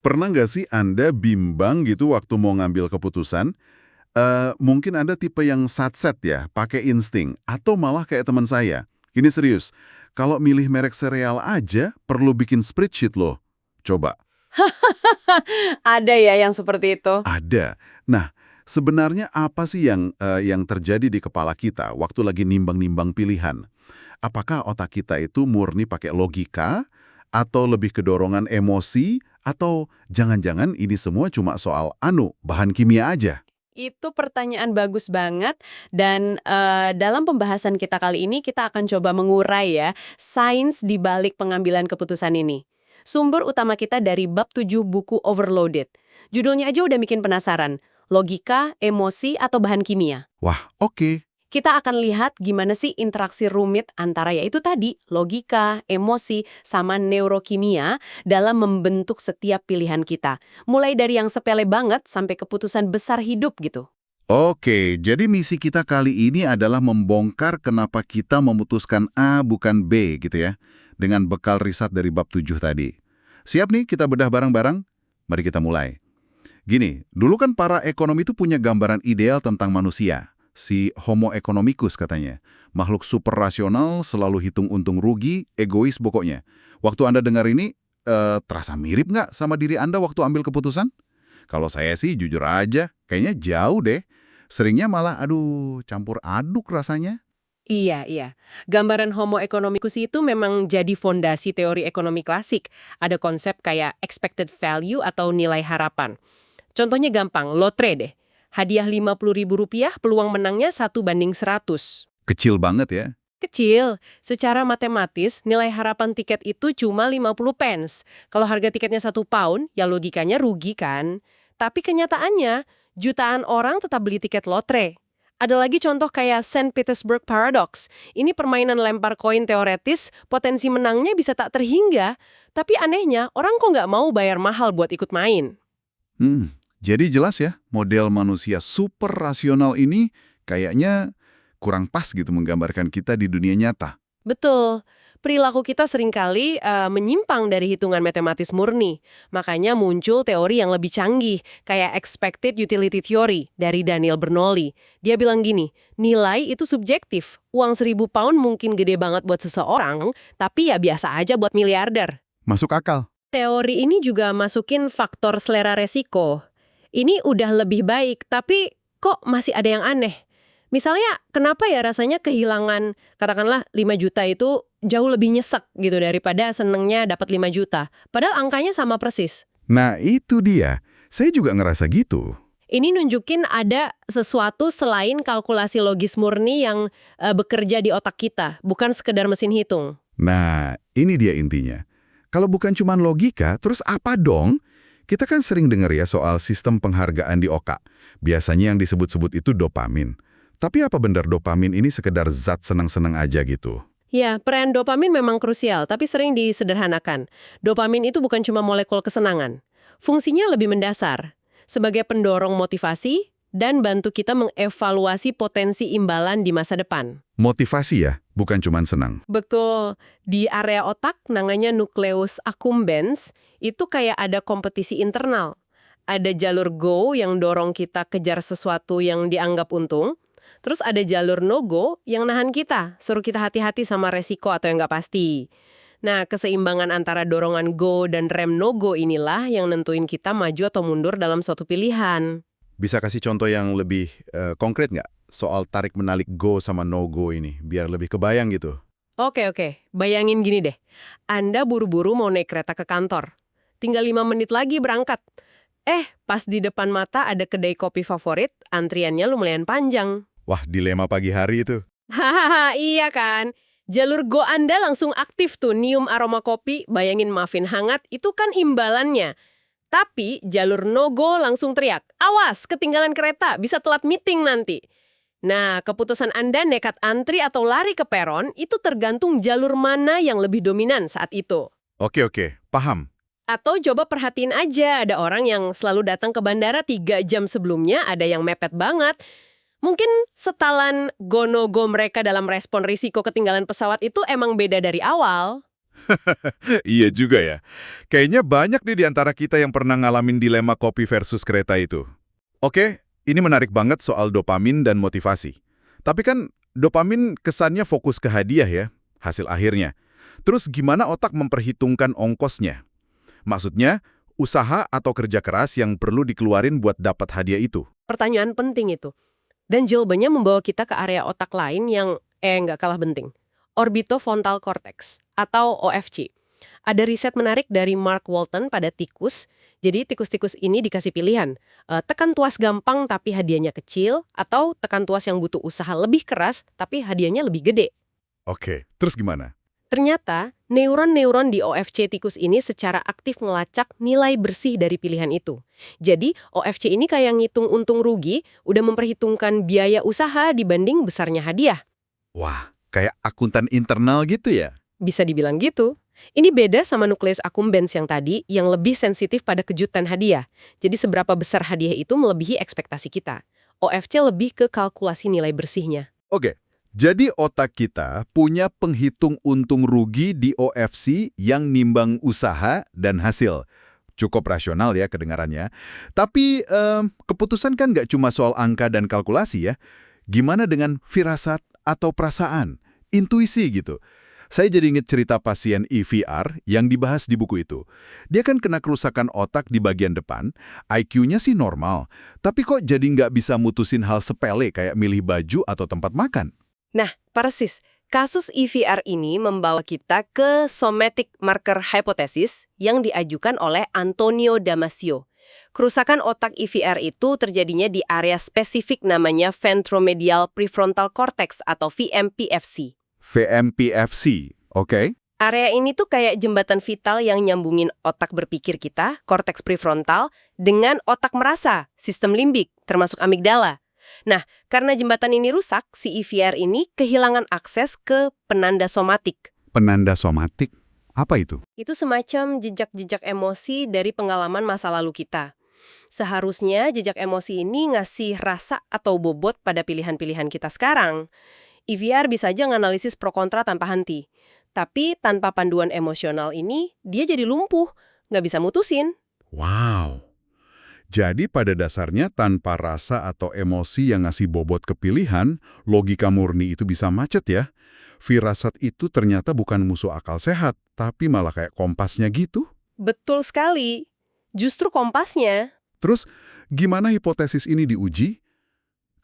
Pernah nggak sih Anda bimbang gitu waktu mau ngambil keputusan? Mungkin Anda tipe yang satset ya, pakai insting, atau malah kayak teman saya. Ini serius, kalau milih merek sereal aja perlu bikin spreadsheet loh. Coba, Ada ya yang seperti itu. ada. Nah, sebenarnya apa sih yang terjadi di kepala kita waktu lagi nimbang-nimbang pilihan? Apakah otak kita itu murni pakai logika, atau lebih ke dorongan emosi, atau jangan-jangan ini semua cuma soal bahan kimia aja? Itu pertanyaan bagus banget dan dalam pembahasan kita kali ini kita akan coba mengurai ya sains di balik pengambilan keputusan ini. Sumber utama kita dari bab 7 buku Overloaded. Judulnya aja udah bikin penasaran. Logika, emosi, atau bahan kimia. Wah, oke. Kita akan lihat gimana sih interaksi rumit antara yaitu tadi, logika, emosi, sama neurokimia dalam membentuk setiap pilihan kita. Mulai dari yang sepele banget sampai keputusan besar hidup gitu. Oke, jadi misi kita kali ini adalah membongkar kenapa kita memutuskan A bukan B gitu ya, dengan bekal riset dari bab 7 tadi. Siap nih kita bedah bareng-bareng? Mari kita mulai. Gini, dulu kan para ekonomi itu punya gambaran ideal tentang manusia. Si Homo economicus katanya. Makhluk super rasional, selalu hitung untung rugi, egois pokoknya. Waktu Anda dengar ini, terasa mirip nggak sama diri Anda waktu ambil keputusan? Kalau saya sih jujur aja, kayaknya jauh deh. Seringnya malah, campur aduk rasanya. Iya, iya. Gambaran Homo economicus itu memang jadi fondasi teori ekonomi klasik. Ada konsep kayak expected value atau nilai harapan. Contohnya gampang, lotre deh. Hadiah Rp50.000, peluang menangnya 1:100. Kecil banget ya. Kecil. Secara matematis, nilai harapan tiket itu cuma 50 pence. Kalau harga tiketnya 1 pound, ya logikanya rugi kan? Tapi kenyataannya, jutaan orang tetap beli tiket lotre. Ada lagi contoh kayak St. Petersburg Paradox. Ini permainan lempar koin teoretis, potensi menangnya bisa tak terhingga. Tapi anehnya, orang kok nggak mau bayar mahal buat ikut main. Jadi jelas ya, model manusia super rasional ini kayaknya kurang pas gitu menggambarkan kita di dunia nyata. Betul. Perilaku kita seringkali menyimpang dari hitungan matematis murni. Makanya muncul teori yang lebih canggih, kayak expected utility theory dari Daniel Bernoulli. Dia bilang gini, nilai itu subjektif. Uang 1.000 pound mungkin gede banget buat seseorang, tapi ya biasa aja buat miliarder. Masuk akal. Teori ini juga masukin faktor selera resiko. Ini udah lebih baik, tapi kok masih ada yang aneh? Misalnya, kenapa ya rasanya kehilangan, katakanlah 5 juta itu jauh lebih nyesek gitu daripada senengnya dapat 5 juta. Padahal angkanya sama persis. Nah itu dia, saya juga ngerasa gitu. Ini nunjukin ada sesuatu selain kalkulasi logis murni yang bekerja di otak kita, bukan sekedar mesin hitung. Nah, ini dia intinya. Kalau bukan cuma logika, terus apa dong? Kita kan sering dengar ya soal sistem penghargaan di otak. Biasanya yang disebut-sebut itu dopamin. Tapi apa benar dopamin ini sekedar zat senang-senang aja gitu? Ya, peran dopamin memang krusial, tapi sering disederhanakan. Dopamin itu bukan cuma molekul kesenangan. Fungsinya lebih mendasar, sebagai pendorong motivasi dan bantu kita mengevaluasi potensi imbalan di masa depan. Motivasi ya, bukan cuma senang. Betul. Di area otak, namanya nucleus accumbens, itu kayak ada kompetisi internal. Ada jalur go yang dorong kita kejar sesuatu yang dianggap untung, terus ada jalur no-go yang nahan kita, suruh kita hati-hati sama resiko atau yang nggak pasti. Nah, keseimbangan antara dorongan go dan rem no-go inilah yang nentuin kita maju atau mundur dalam suatu pilihan. Bisa kasih contoh yang lebih konkret nggak? Soal tarik-menarik go sama no-go ini, biar lebih kebayang gitu. Oke. Bayangin gini deh. Anda buru-buru mau naik kereta ke kantor. Tinggal 5 menit lagi berangkat. Pas di depan mata ada kedai kopi favorit, antriannya lumayan panjang. Wah, dilema pagi hari itu. Hahaha, iya kan? Jalur go Anda langsung aktif tuh, nyium aroma kopi, bayangin muffin hangat, itu kan imbalannya. Tapi jalur no-go langsung teriak, awas, ketinggalan kereta, bisa telat meeting nanti. Nah, keputusan Anda nekat antri atau lari ke peron, itu tergantung jalur mana yang lebih dominan saat itu. Oke, paham. Atau coba perhatiin aja, ada orang yang selalu datang ke bandara 3 jam sebelumnya, ada yang mepet banget. Mungkin setalan go-no-go mereka dalam respon risiko ketinggalan pesawat itu emang beda dari awal. Iya juga ya. Kayaknya banyak nih di antara kita yang pernah ngalamin dilema kopi versus kereta itu. Oke, ini menarik banget soal dopamin dan motivasi. Tapi kan dopamin kesannya fokus ke hadiah ya, hasil akhirnya. Terus gimana otak memperhitungkan ongkosnya? Maksudnya, usaha atau kerja keras yang perlu dikeluarin buat dapat hadiah itu. Pertanyaan penting itu. Dan jawabannya membawa kita ke area otak lain yang nggak kalah penting. Orbitofrontal cortex, atau OFC. Ada riset menarik dari Mark Walton pada tikus. Jadi tikus-tikus ini dikasih pilihan. Tekan tuas gampang tapi hadiahnya kecil, atau tekan tuas yang butuh usaha lebih keras tapi hadiahnya lebih gede. Oke, terus gimana? Ternyata, neuron-neuron di OFC tikus ini secara aktif ngelacak nilai bersih dari pilihan itu. Jadi, OFC ini kayak ngitung untung rugi, udah memperhitungkan biaya usaha dibanding besarnya hadiah. Wah, kayak akuntan internal gitu ya? Bisa dibilang gitu. Ini beda sama nukleus accumbens yang tadi, yang lebih sensitif pada kejutan hadiah. Jadi seberapa besar hadiah itu melebihi ekspektasi kita. OFC lebih ke kalkulasi nilai bersihnya. Oke, jadi otak kita punya penghitung untung rugi di OFC yang nimbang usaha dan hasil. Cukup rasional ya kedengarannya. Tapi keputusan kan nggak cuma soal angka dan kalkulasi ya. Gimana dengan firasat atau perasaan? Intuisi gitu. Saya jadi inget cerita pasien EVR yang dibahas di buku itu. Dia kan kena kerusakan otak di bagian depan, IQ-nya sih normal, tapi kok jadi nggak bisa mutusin hal sepele kayak milih baju atau tempat makan? Nah, persis. Kasus EVR ini membawa kita ke somatic marker hypothesis yang diajukan oleh Antonio Damasio. Kerusakan otak EVR itu terjadinya di area spesifik namanya ventromedial prefrontal cortex atau VMPFC. VMPFC, oke? Area ini tuh kayak jembatan vital yang nyambungin otak berpikir kita, korteks prefrontal, dengan otak merasa, sistem limbik, termasuk amigdala. Nah, karena jembatan ini rusak, si EVR ini kehilangan akses ke penanda somatik. Penanda somatik? Apa itu? Itu semacam jejak-jejak emosi dari pengalaman masa lalu kita. Seharusnya jejak emosi ini ngasih rasa atau bobot pada pilihan-pilihan kita sekarang. EVR bisa aja nganalisis pro kontra tanpa henti. Tapi tanpa panduan emosional ini, dia jadi lumpuh, nggak bisa mutusin. Wow. Jadi pada dasarnya tanpa rasa atau emosi yang ngasih bobot ke pilihan, logika murni itu bisa macet ya. Firasat itu ternyata bukan musuh akal sehat, tapi malah kayak kompasnya gitu. Betul sekali. Justru kompasnya. Terus, gimana hipotesis ini diuji?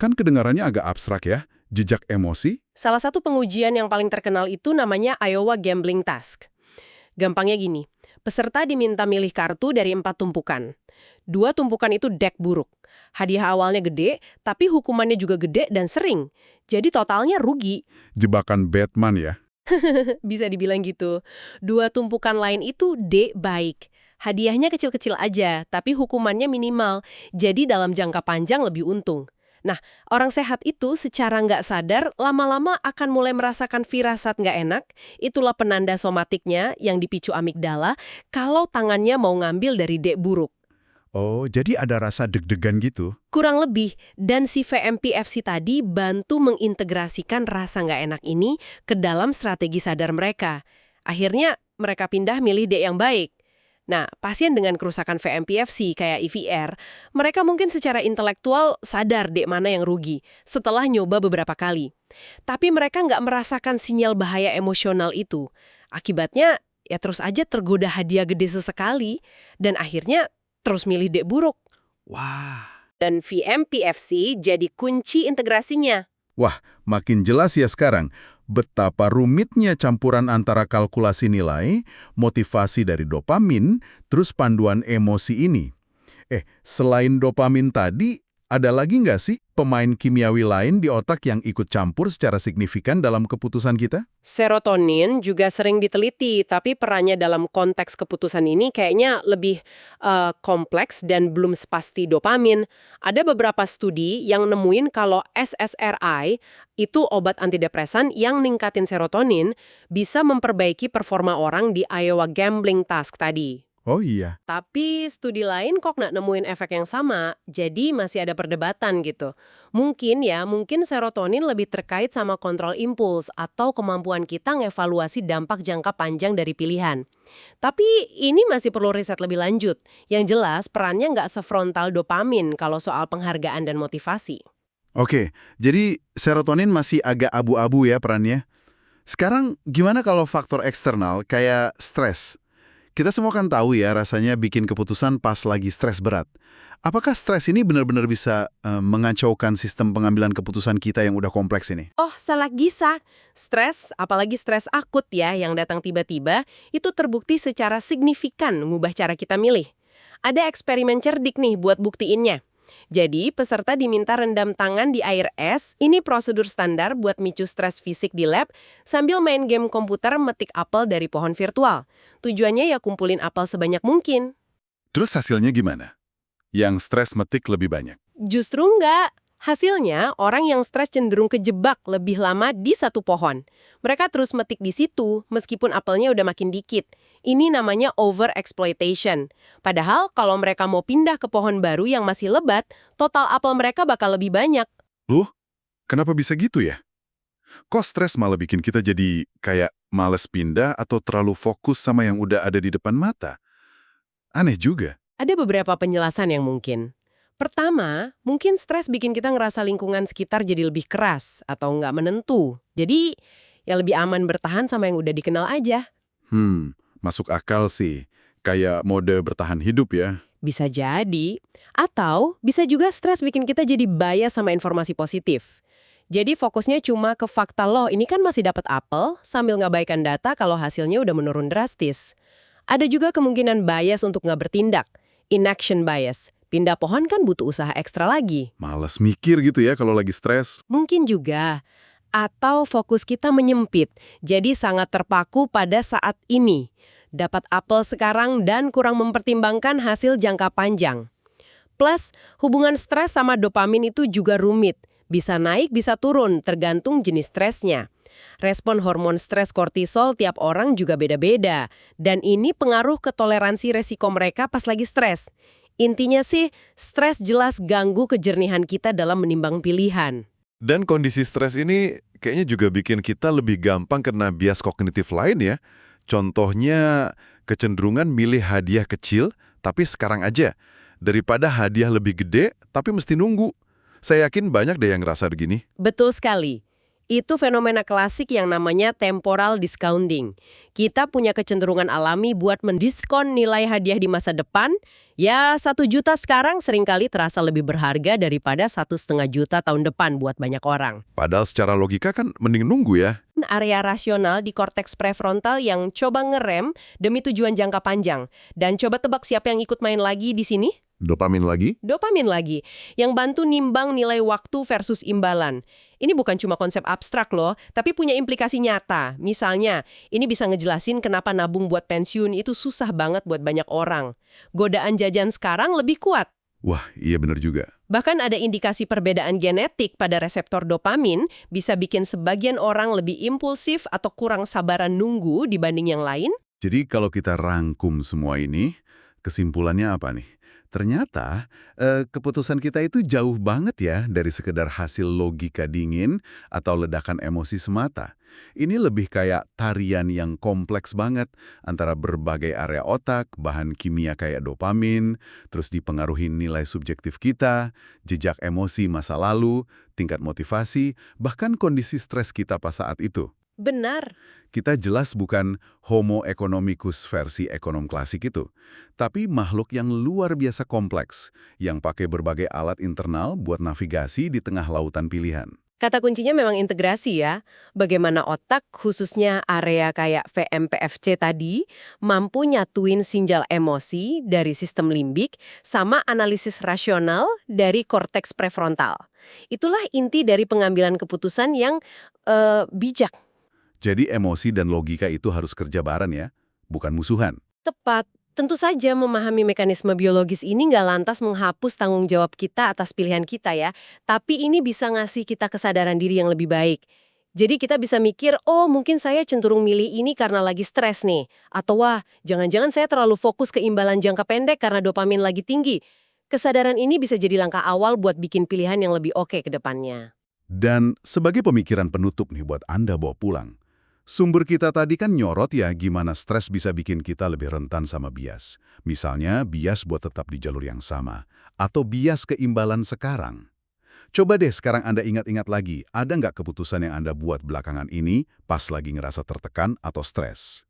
Kan kedengarannya agak abstrak ya, jejak emosi. Salah satu pengujian yang paling terkenal itu namanya Iowa Gambling Task. Gampangnya gini, peserta diminta milih kartu dari 4 tumpukan. 2 tumpukan itu deck buruk. Hadiah awalnya gede, tapi hukumannya juga gede dan sering. Jadi totalnya rugi. Jebakan Batman ya. Bisa dibilang gitu. 2 tumpukan lain itu D baik. Hadiahnya kecil-kecil aja, tapi hukumannya minimal. Jadi dalam jangka panjang lebih untung. Nah, orang sehat itu secara nggak sadar lama-lama akan mulai merasakan firasat nggak enak. Itulah penanda somatiknya yang dipicu amigdala kalau tangannya mau ngambil dari D buruk. Oh, jadi ada rasa deg-degan gitu? Kurang lebih, dan si VMPFC tadi bantu mengintegrasikan rasa nggak enak ini ke dalam strategi sadar mereka. Akhirnya, mereka pindah milih D yang baik. Nah, pasien dengan kerusakan VMPFC kayak EVR, mereka mungkin secara intelektual sadar D mana yang rugi setelah nyoba beberapa kali. Tapi mereka nggak merasakan sinyal bahaya emosional itu. Akibatnya, ya terus aja tergoda hadiah gede sesekali, dan akhirnya terus milih D buruk. Wah. Dan VMPFC jadi kunci integrasinya. Wah, makin jelas ya sekarang betapa rumitnya campuran antara kalkulasi nilai, motivasi dari dopamin, terus panduan emosi ini. Selain dopamin tadi, ada lagi nggak sih pemain kimiawi lain di otak yang ikut campur secara signifikan dalam keputusan kita? Serotonin juga sering diteliti, tapi perannya dalam konteks keputusan ini kayaknya lebih kompleks dan belum sepasti dopamin. Ada beberapa studi yang nemuin kalau SSRI, itu obat antidepresan yang ningkatin serotonin, bisa memperbaiki performa orang di Iowa Gambling Task tadi. Oh iya. Tapi studi lain kok nggak nemuin efek yang sama, jadi masih ada perdebatan gitu. Mungkin serotonin lebih terkait sama kontrol impuls atau kemampuan kita ngevaluasi dampak jangka panjang dari pilihan. Tapi ini masih perlu riset lebih lanjut. Yang jelas perannya nggak sefrontal dopamin kalau soal penghargaan dan motivasi. Oke, jadi serotonin masih agak abu-abu ya perannya. Sekarang gimana kalau faktor eksternal kayak stres? Kita semua kan tahu ya rasanya bikin keputusan pas lagi stres berat. Apakah stres ini benar-benar bisa mengacaukan sistem pengambilan keputusan kita yang udah kompleks ini? Oh, salah gisa. Stres, apalagi stres akut ya yang datang tiba-tiba, itu terbukti secara signifikan mengubah cara kita milih. Ada eksperimen cerdik nih buat buktiinnya. Jadi, peserta diminta rendam tangan di air es, ini prosedur standar buat micu stres fisik di lab, sambil main game komputer metik apel dari pohon virtual. Tujuannya ya kumpulin apel sebanyak mungkin. Terus hasilnya gimana? Yang stres metik lebih banyak. Justru enggak. Hasilnya, orang yang stres cenderung kejebak lebih lama di satu pohon. Mereka terus metik di situ, meskipun apelnya udah makin dikit. Ini namanya overexploitation. Padahal, kalau mereka mau pindah ke pohon baru yang masih lebat, total apel mereka bakal lebih banyak. Loh, kenapa bisa gitu ya? Kok stres malah bikin kita jadi kayak males pindah atau terlalu fokus sama yang udah ada di depan mata? Aneh juga. Ada beberapa penjelasan yang mungkin. Pertama, mungkin stres bikin kita ngerasa lingkungan sekitar jadi lebih keras atau nggak menentu. Jadi, ya lebih aman bertahan sama yang udah dikenal aja. Masuk akal sih. Kayak mode bertahan hidup ya. Bisa jadi. Atau bisa juga stres bikin kita jadi bias sama informasi positif. Jadi fokusnya cuma ke fakta loh, ini kan masih dapat apel sambil ngabaikan data kalau hasilnya udah menurun drastis. Ada juga kemungkinan bias untuk nggak bertindak. Inaction bias. Pindah pohon kan butuh usaha ekstra lagi. Males mikir gitu ya kalau lagi stres. Mungkin juga. Atau fokus kita menyempit, jadi sangat terpaku pada saat ini. Dapat apel sekarang dan kurang mempertimbangkan hasil jangka panjang. Plus, hubungan stres sama dopamin itu juga rumit. Bisa naik, bisa turun, tergantung jenis stresnya. Respon hormon stres kortisol tiap orang juga beda-beda. Dan ini pengaruh ke toleransi resiko mereka pas lagi stres. Intinya sih, stres jelas ganggu kejernihan kita dalam menimbang pilihan. Dan kondisi stres ini kayaknya juga bikin kita lebih gampang kena bias kognitif lain ya. Contohnya kecenderungan milih hadiah kecil tapi sekarang aja. Daripada hadiah lebih gede tapi mesti nunggu. Saya yakin banyak deh yang ngerasa begini. Betul sekali. Itu fenomena klasik yang namanya temporal discounting. Kita punya kecenderungan alami buat mendiskon nilai hadiah di masa depan. Ya, 1 juta sekarang seringkali terasa lebih berharga daripada 1,5 juta tahun depan buat banyak orang. Padahal secara logika kan mending nunggu ya. Area rasional di korteks prefrontal yang coba ngerem demi tujuan jangka panjang. Dan coba tebak siapa yang ikut main lagi di sini? Dopamin lagi? Dopamin lagi, yang bantu nimbang nilai waktu versus imbalan. Ini bukan cuma konsep abstrak loh, tapi punya implikasi nyata. Misalnya, ini bisa ngejelasin kenapa nabung buat pensiun itu susah banget buat banyak orang. Godaan jajan sekarang lebih kuat. Wah, iya bener juga. Bahkan ada indikasi perbedaan genetik pada reseptor dopamin bisa bikin sebagian orang lebih impulsif atau kurang sabaran nunggu dibanding yang lain. Jadi kalau kita rangkum semua ini, kesimpulannya apa nih? Ternyata keputusan kita itu jauh banget ya dari sekedar hasil logika dingin atau ledakan emosi semata. Ini lebih kayak tarian yang kompleks banget antara berbagai area otak, bahan kimia kayak dopamin, terus dipengaruhi nilai subjektif kita, jejak emosi masa lalu, tingkat motivasi, bahkan kondisi stres kita pas saat itu. Benar. Kita jelas bukan homo economicus versi ekonom klasik itu, tapi makhluk yang luar biasa kompleks, yang pakai berbagai alat internal buat navigasi di tengah lautan pilihan. Kata kuncinya memang integrasi ya. Bagaimana otak, khususnya area kayak VMPFC tadi, mampu nyatuin sinjal emosi dari sistem limbik sama analisis rasional dari korteks prefrontal. Itulah inti dari pengambilan keputusan yang bijak. Jadi emosi dan logika itu harus kerja bareng ya, bukan musuhan. Tepat. Tentu saja memahami mekanisme biologis ini nggak lantas menghapus tanggung jawab kita atas pilihan kita ya. Tapi ini bisa ngasih kita kesadaran diri yang lebih baik. Jadi kita bisa mikir, oh mungkin saya cenderung milih ini karena lagi stres nih. Atau wah, jangan-jangan saya terlalu fokus ke imbalan jangka pendek karena dopamin lagi tinggi. Kesadaran ini bisa jadi langkah awal buat bikin pilihan yang lebih oke ke depannya. Dan sebagai pemikiran penutup nih buat Anda bawa pulang, sumber kita tadi kan nyorot ya gimana stres bisa bikin kita lebih rentan sama bias. Misalnya bias buat tetap di jalur yang sama, atau bias keimbalan sekarang. Coba deh sekarang Anda ingat-ingat lagi, ada nggak keputusan yang Anda buat belakangan ini pas lagi ngerasa tertekan atau stres?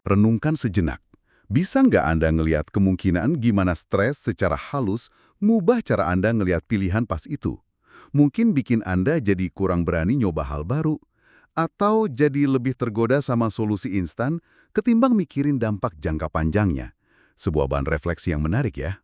Renungkan sejenak. Bisa nggak Anda ngelihat kemungkinan gimana stres secara halus ngubah cara Anda ngelihat pilihan pas itu? Mungkin bikin Anda jadi kurang berani nyoba hal baru, atau jadi lebih tergoda sama solusi instan ketimbang mikirin dampak jangka panjangnya. Sebuah bahan refleksi yang menarik ya.